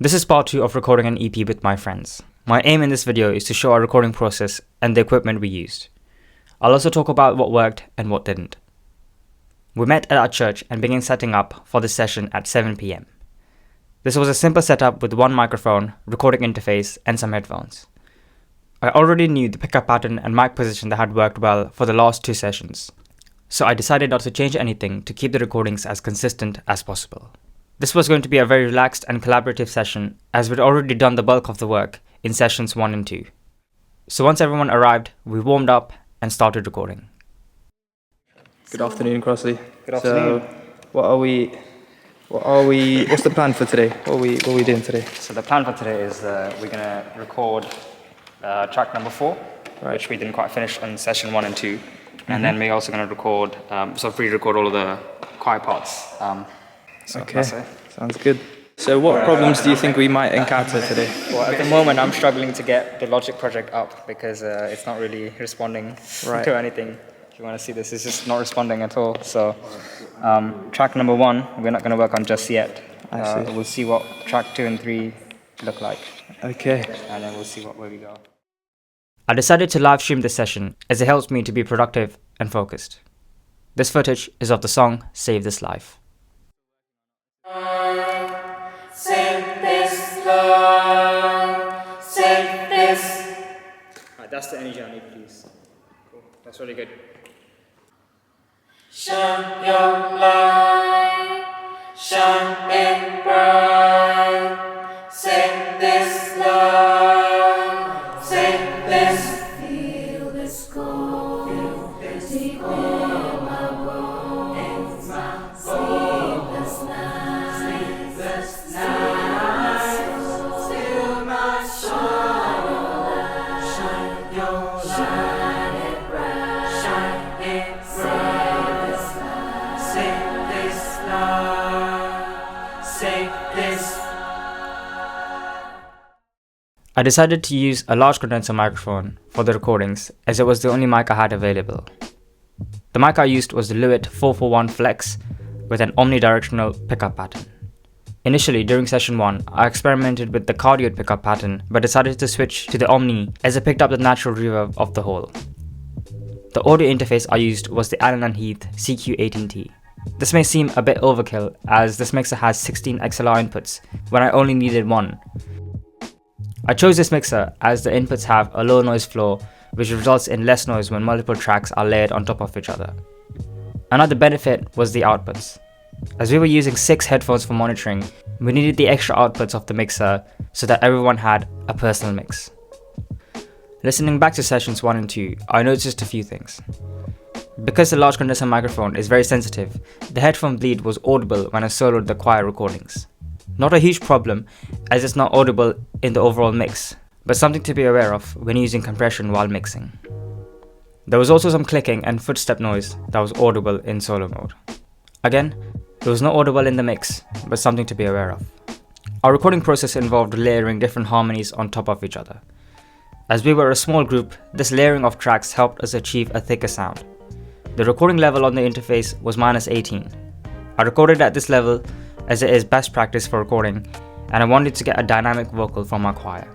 This is part 2 of recording an EP with my friends. My aim in this video is to show our recording process and the equipment we used. I'll also talk about what worked and what didn't. We met at our church and began setting up for this session at 7 PM. This was a simple setup with one microphone, recording interface, and some headphones. I already knew the pickup pattern and mic position that had worked well for the last 2 sessions, so I decided not to change anything to keep the recordings as consistent as possible. This was going to be a very relaxed and collaborative session, as we'd already done the bulk of the work in sessions 1 and 2. So once everyone arrived, we warmed up and started recording. Good afternoon, Crossley. Good afternoon. So, what's the plan for today? What are we doing today? So the plan for today is we're going to record track number 4, Right. which we didn't quite finish in session 1 and 2. And then we're also going to record, pre-record all of the choir parts. Okay, sounds good. So what problems do you think we might encounter today? Well, at the moment, I'm struggling to get the Logic project up because it's not really responding Right. to anything. If you want to see this, it's just not responding at all. So track number 1, we're not going to work on just yet. I see. We'll see what track 2 and 3 look like, Okay. and then we'll see where we go. I decided to live stream this session as it helps me to be productive and focused. This footage is of the song Save This Life. Save this life, save this. Right, that's the energy I need, please. Cool. That's really good. Shine your light, shine it bright. Save this life, save this. Feel this cold, deep in my bones. Save this night, save this night. Still my soul, shine your light, shine it bright, shine it bright. Save this life, save this. I decided to use a large condenser microphone for the recordings as it was the only mic I had available. The mic I used was the Lewitt 441 Flex with an omnidirectional pickup pattern. Initially, during session 1, I experimented with the cardioid pickup pattern but decided to switch to the Omni as it picked up the natural reverb of the whole. The audio interface I used was the Allen & Heath CQ18T. This may seem a bit overkill as this mixer has 16 XLR inputs when I only needed 1. I chose this mixer as the inputs have a low noise floor which results in less noise when multiple tracks are layered on top of each other. Another benefit was the outputs. As we were using 6 headphones for monitoring, we needed the extra outputs of the mixer so that everyone had a personal mix. Listening back to sessions 1 and 2, I noticed a few things. Because the large condenser microphone is very sensitive, the headphone bleed was audible when I soloed the choir recordings. Not a huge problem, as it's not audible in the overall mix, but something to be aware of when using compression while mixing. There was also some clicking and footstep noise that was audible in solo mode. Again, it was not audible in the mix, but something to be aware of. Our recording process involved layering different harmonies on top of each other. As we were a small group, this layering of tracks helped us achieve a thicker sound. The recording level on the interface was -18. I recorded at this level as it is best practice for recording, and I wanted to get a dynamic vocal from our choir.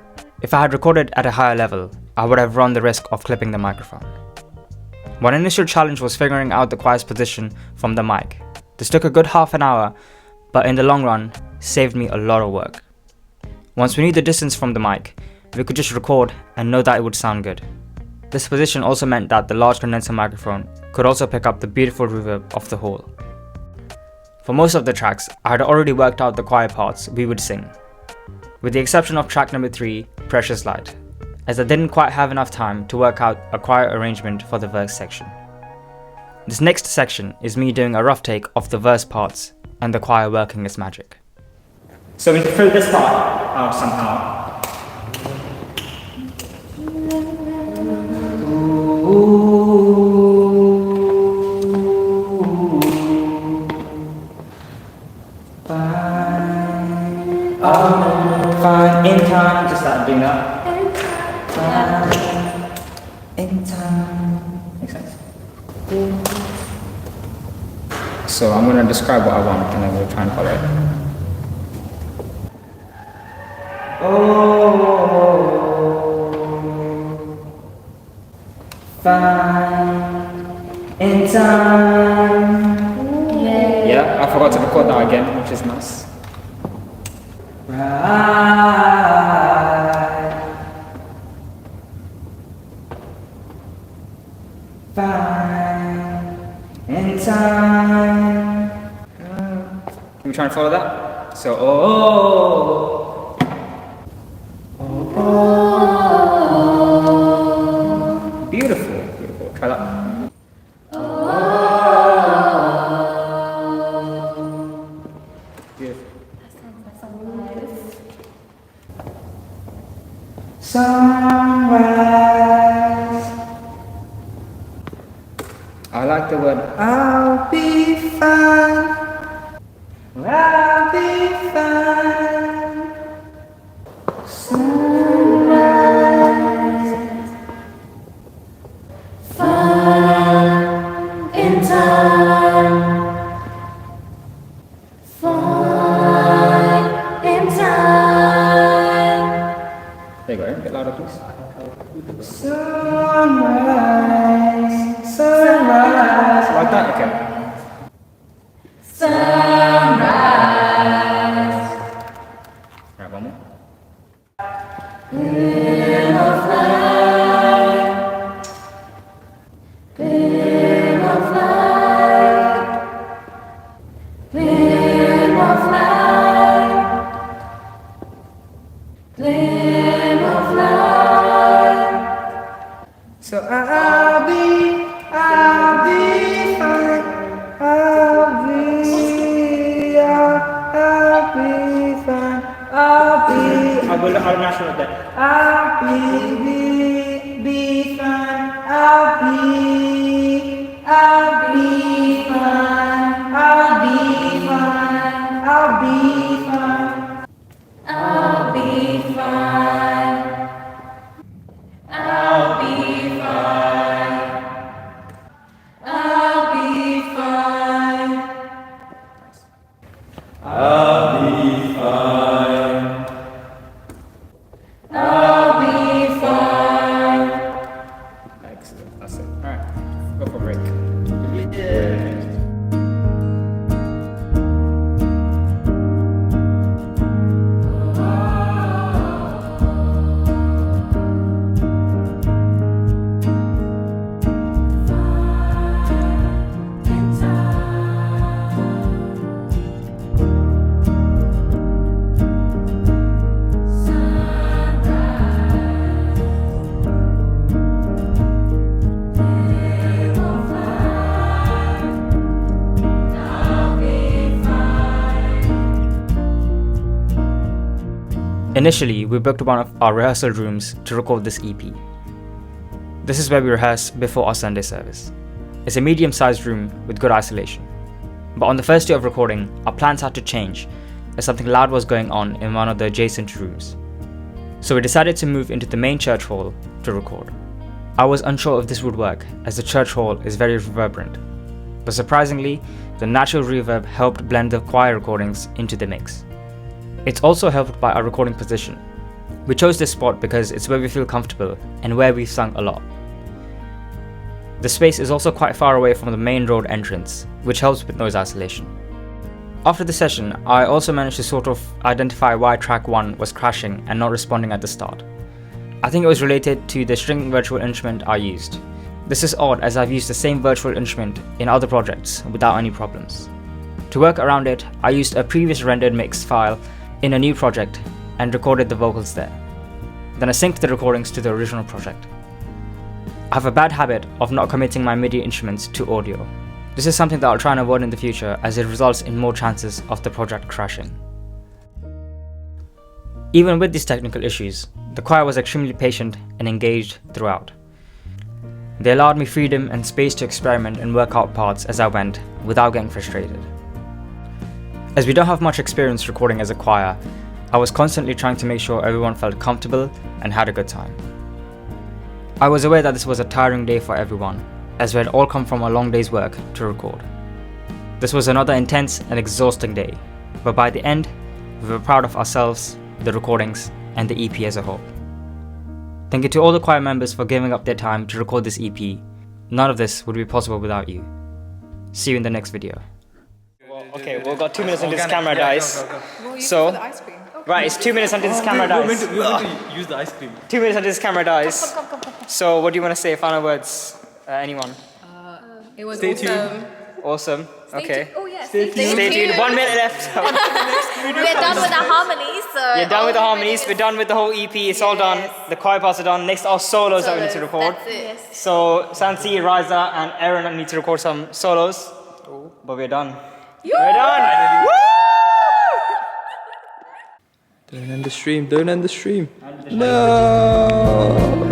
If I had recorded at a higher level, I would have run the risk of clipping the microphone. One initial challenge was figuring out the choir's position from the mic. This took a good half an hour, but in the long run, saved me a lot of work. Once we knew the distance from the mic, we could just record and know that it would sound good. This position also meant that the large condenser microphone could also pick up the beautiful reverb of the whole. For most of the tracks, I had already worked out the choir parts we would sing, with the exception of track number 3, Precious Light, as I didn't quite have enough time to work out a choir arrangement for the verse section. This next section is me doing a rough take of the verse parts and the choir working its magic. So we fill this part out somehow. Fine, in time, just start doing that. In time. Makes sense. So I'm going to describe what I want and then we'll try and follow it. Find in time. Yeah, I forgot to record that again, which is nice. Right. Find in time. Can we try and follow that? So, beautiful, beautiful. Try that. Beautiful. Sunrise. I like the word. I'll be fine. I'll be fine. Sunrise. Fun in time. Fun in time. There you go. A bit louder, please. Sunrise. Sunrise. Like that? Okay. Sunrise. Right, one more. Beam of light. Beam of light. Beam of light. Beam of light. So I'll be fine. I'll be fine. I'll mash it there. I'll be fine. I'll be fine. I'll be fine. I'll be fine. I'll be fine. I'll be fine. I'll be fine. I'll be fine. I'll be fine. Excellent. That's it. Alright. Go for a break. Initially, we booked one of our rehearsal rooms to record this EP. This is where we rehearse before our Sunday service. It's a medium-sized room with good isolation. But on the first day of recording, our plans had to change as something loud was going on in one of the adjacent rooms. So we decided to move into the main church hall to record. I was unsure if this would work as the church hall is very reverberant. But surprisingly, the natural reverb helped blend the choir recordings into the mix. It's also helped by our recording position. We chose this spot because it's where we feel comfortable and where we've sung a lot. The space is also quite far away from the main road entrance, which helps with noise isolation. After the session, I also managed to sort of identify why track 1 was crashing and not responding at the start. I think it was related to the string virtual instrument I used. This is odd as I've used the same virtual instrument in other projects without any problems. To work around it, I used a previous rendered mix file in a new project and recorded the vocals there. Then I synced the recordings to the original project. I have a bad habit of not committing my MIDI instruments to audio. This is something that I'll try and avoid in the future as it results in more chances of the project crashing. Even with these technical issues, the choir was extremely patient and engaged throughout. They allowed me freedom and space to experiment and work out parts as I went without getting frustrated. As we don't have much experience recording as a choir, I was constantly trying to make sure everyone felt comfortable and had a good time. I was aware that this was a tiring day for everyone, as we had all come from a long day's work to record. This was another intense and exhausting day, but by the end, we were proud of ourselves, the recordings, and the EP as a whole. Thank you to all the choir members for giving up their time to record this EP. None of this would be possible without you. See you in the next video. Okay, we've got 2 minutes until this camera dies. So, right, it's 2 minutes until this camera dies. We're meant to use the ice cream. 2 minutes until this camera dies. So, what do you want to say? Final words? Anyone? It was Stay awesome. tuned. Awesome. Okay. Oh yeah, Stay Stay tuned. 1 minute left. We're done with the harmonies. So You're done with the harmonies. We're done with the whole EP. It's all done. The choir parts are done. Next are solos that we need to record. That's it. So Sansi, Riza, and Aaron need to record some solos. But we're done. We're done. Don't end the stream. Don't end the stream. No.